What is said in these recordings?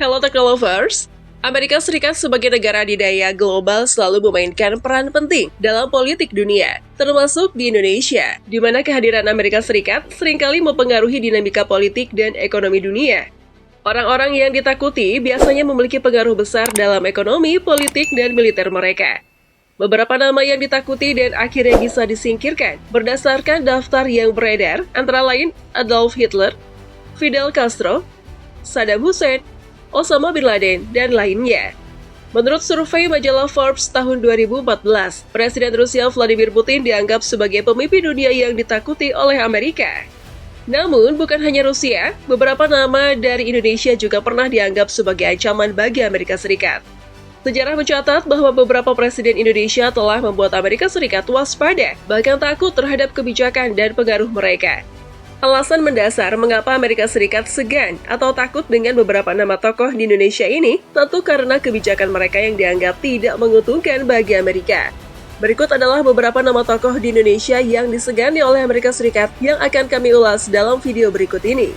Hello Technolovers, Amerika Serikat sebagai negara adidaya global selalu memainkan peran penting dalam politik dunia, termasuk di Indonesia, di mana kehadiran Amerika Serikat seringkali mempengaruhi dinamika politik dan ekonomi dunia. Orang-orang yang ditakuti biasanya memiliki pengaruh besar dalam ekonomi, politik, dan militer mereka. Beberapa nama yang ditakuti dan akhirnya bisa disingkirkan berdasarkan daftar yang beredar, antara lain Adolf Hitler, Fidel Castro, Saddam Hussein, Osama Bin Laden, dan lainnya. Menurut survei majalah Forbes tahun 2014, Presiden Rusia Vladimir Putin dianggap sebagai pemimpin dunia yang ditakuti oleh Amerika. Namun, bukan hanya Rusia, beberapa nama dari Indonesia juga pernah dianggap sebagai ancaman bagi Amerika Serikat. Sejarah mencatat bahwa beberapa presiden Indonesia telah membuat Amerika Serikat waspada, bahkan takut terhadap kebijakan dan pengaruh mereka. Alasan mendasar mengapa Amerika Serikat segan atau takut dengan beberapa nama tokoh di Indonesia ini tentu karena kebijakan mereka yang dianggap tidak menguntungkan bagi Amerika. Berikut adalah beberapa nama tokoh di Indonesia yang disegani oleh Amerika Serikat yang akan kami ulas dalam video berikut ini.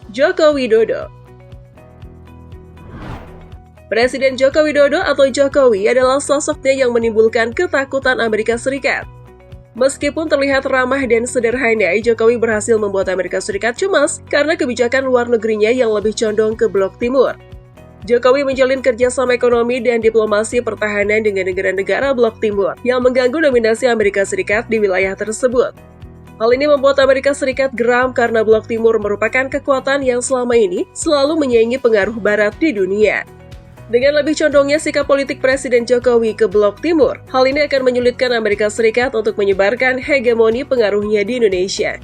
Joko Widodo. Presiden Joko Widodo atau Jokowi adalah sosoknya yang menimbulkan ketakutan Amerika Serikat. Meskipun terlihat ramah dan sederhana, Jokowi berhasil membuat Amerika Serikat cemas karena kebijakan luar negerinya yang lebih condong ke blok timur. Jokowi menjalin kerjasama ekonomi dan diplomasi pertahanan dengan negara-negara blok timur yang mengganggu dominasi Amerika Serikat di wilayah tersebut. Hal ini membuat Amerika Serikat geram karena blok timur merupakan kekuatan yang selama ini selalu menyaingi pengaruh barat di dunia. Dengan lebih condongnya sikap politik Presiden Jokowi ke blok timur, hal ini akan menyulitkan Amerika Serikat untuk menyebarkan hegemoni pengaruhnya di Indonesia.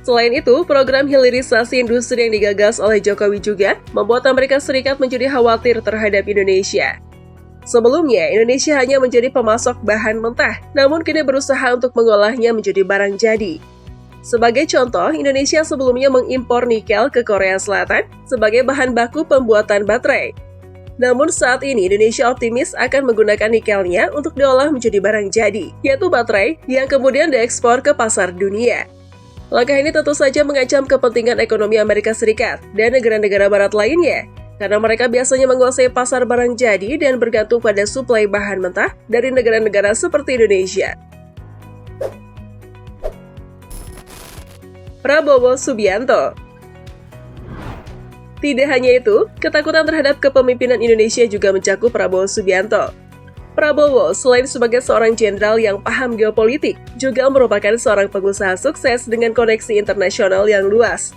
Selain itu, program hilirisasi industri yang digagas oleh Jokowi juga membuat Amerika Serikat menjadi khawatir terhadap Indonesia. Sebelumnya, Indonesia hanya menjadi pemasok bahan mentah, namun kini berusaha untuk mengolahnya menjadi barang jadi. Sebagai contoh, Indonesia sebelumnya mengimpor nikel ke Korea Selatan sebagai bahan baku pembuatan baterai. Namun saat ini Indonesia optimis akan menggunakan nikelnya untuk diolah menjadi barang jadi, yaitu baterai yang kemudian diekspor ke pasar dunia. Langkah ini tentu saja mengancam kepentingan ekonomi Amerika Serikat dan negara-negara barat lainnya, karena mereka biasanya menguasai pasar barang jadi dan bergantung pada suplai bahan mentah dari negara-negara seperti Indonesia. Prabowo Subianto. Tidak hanya itu, ketakutan terhadap kepemimpinan Indonesia juga mencakup Prabowo Subianto. Prabowo, selain sebagai seorang jenderal yang paham geopolitik, juga merupakan seorang pengusaha sukses dengan koneksi internasional yang luas.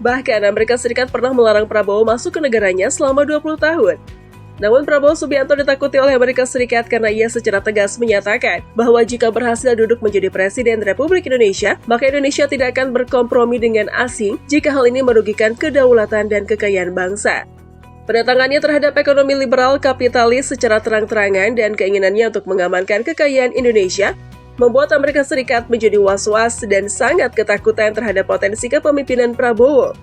Bahkan, Amerika Serikat pernah melarang Prabowo masuk ke negaranya selama 20 tahun. Namun Prabowo Subianto ditakuti oleh Amerika Serikat karena ia secara tegas menyatakan bahwa jika berhasil duduk menjadi Presiden Republik Indonesia, maka Indonesia tidak akan berkompromi dengan asing jika hal ini merugikan kedaulatan dan kekayaan bangsa. Penentangannya terhadap ekonomi liberal kapitalis secara terang-terangan dan keinginannya untuk mengamankan kekayaan Indonesia membuat Amerika Serikat menjadi was-was dan sangat ketakutan terhadap potensi kepemimpinan Prabowo.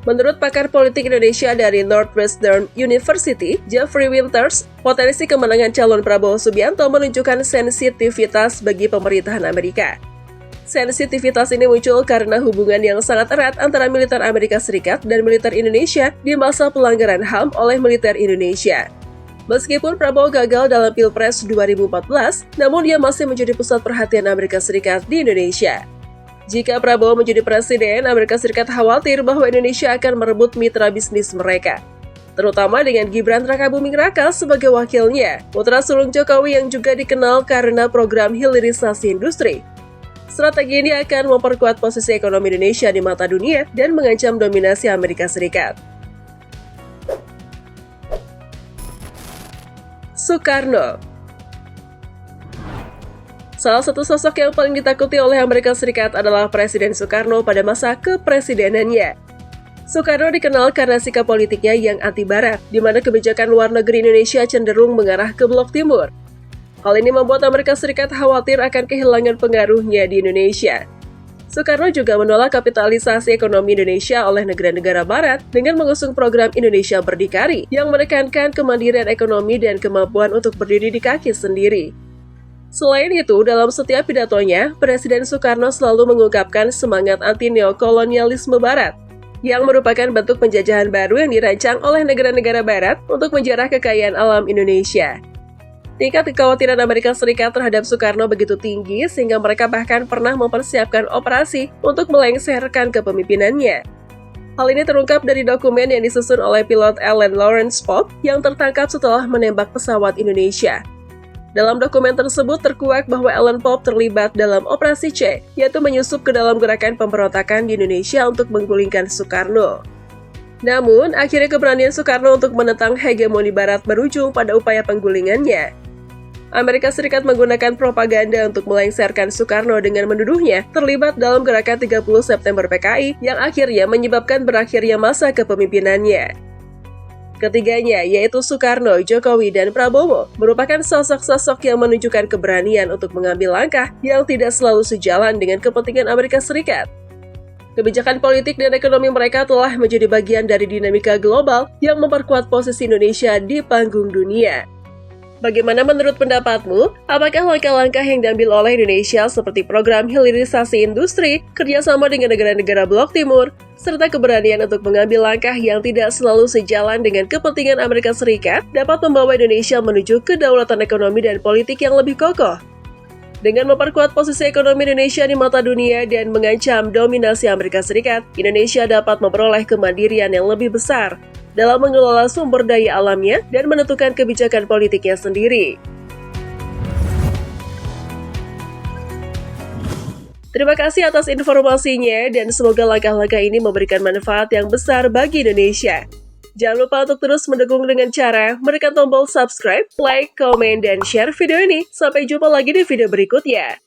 Menurut pakar politik Indonesia dari Northwestern University, Jeffrey Winters, potensi kemenangan calon Prabowo Subianto menunjukkan sensitivitas bagi pemerintahan Amerika. Sensitivitas ini muncul karena hubungan yang sangat erat antara militer Amerika Serikat dan militer Indonesia di masa pelanggaran HAM oleh militer Indonesia. Meskipun Prabowo gagal dalam Pilpres 2014, namun dia masih menjadi pusat perhatian Amerika Serikat di Indonesia. Jika Prabowo menjadi presiden, Amerika Serikat khawatir bahwa Indonesia akan merebut mitra bisnis mereka, terutama dengan Gibran Rakabuming Raka sebagai wakilnya, putra sulung Jokowi yang juga dikenal karena program hilirisasi industri. Strategi ini akan memperkuat posisi ekonomi Indonesia di mata dunia dan mengancam dominasi Amerika Serikat. Soekarno. Salah satu sosok yang paling ditakuti oleh Amerika Serikat adalah Presiden Soekarno pada masa kepresidenannya. Soekarno dikenal karena sikap politiknya yang anti-barat, di mana kebijakan luar negeri Indonesia cenderung mengarah ke blok timur. Hal ini membuat Amerika Serikat khawatir akan kehilangan pengaruhnya di Indonesia. Soekarno juga menolak kapitalisasi ekonomi Indonesia oleh negara-negara barat dengan mengusung program Indonesia Berdikari yang menekankan kemandirian ekonomi dan kemampuan untuk berdiri di kaki sendiri. Selain itu, dalam setiap pidatonya, Presiden Soekarno selalu mengungkapkan semangat anti-neokolonialisme Barat, yang merupakan bentuk penjajahan baru yang dirancang oleh negara-negara Barat untuk menjarah kekayaan alam Indonesia. Tingkat kekhawatiran Amerika Serikat terhadap Soekarno begitu tinggi sehingga mereka bahkan pernah mempersiapkan operasi untuk melengsarkan kepemimpinannya. Hal ini terungkap dari dokumen yang disusun oleh pilot Alan Lawrence Pope yang tertangkap setelah menembak pesawat Indonesia. Dalam dokumen tersebut terkuak bahwa Alan Pope terlibat dalam Operasi C, yaitu menyusup ke dalam gerakan pemberontakan di Indonesia untuk menggulingkan Soekarno. Namun, akhirnya keberanian Soekarno untuk menentang hegemoni Barat berujung pada upaya penggulingannya. Amerika Serikat menggunakan propaganda untuk melengsarkan Soekarno dengan menuduhnya terlibat dalam gerakan 30 September PKI yang akhirnya menyebabkan berakhirnya masa kepemimpinannya. Ketiganya, yaitu Soekarno, Jokowi, dan Prabowo, merupakan sosok-sosok yang menunjukkan keberanian untuk mengambil langkah yang tidak selalu sejalan dengan kepentingan Amerika Serikat. Kebijakan politik dan ekonomi mereka telah menjadi bagian dari dinamika global yang memperkuat posisi Indonesia di panggung dunia. Bagaimana menurut pendapatmu? Apakah langkah-langkah yang diambil oleh Indonesia seperti program hilirisasi industri, kerjasama dengan negara-negara Blok Timur, serta keberanian untuk mengambil langkah yang tidak selalu sejalan dengan kepentingan Amerika Serikat dapat membawa Indonesia menuju kedaulatan ekonomi dan politik yang lebih kokoh? Dengan memperkuat posisi ekonomi Indonesia di mata dunia dan mengancam dominasi Amerika Serikat, Indonesia dapat memperoleh kemandirian yang lebih besar dalam mengelola sumber daya alamnya dan menentukan kebijakan politiknya sendiri. Terima kasih atas informasinya dan semoga langkah-langkah ini memberikan manfaat yang besar bagi Indonesia. Jangan lupa untuk terus mendukung dengan cara menekan tombol subscribe, like, komen, dan share video ini. Sampai jumpa lagi di video berikutnya.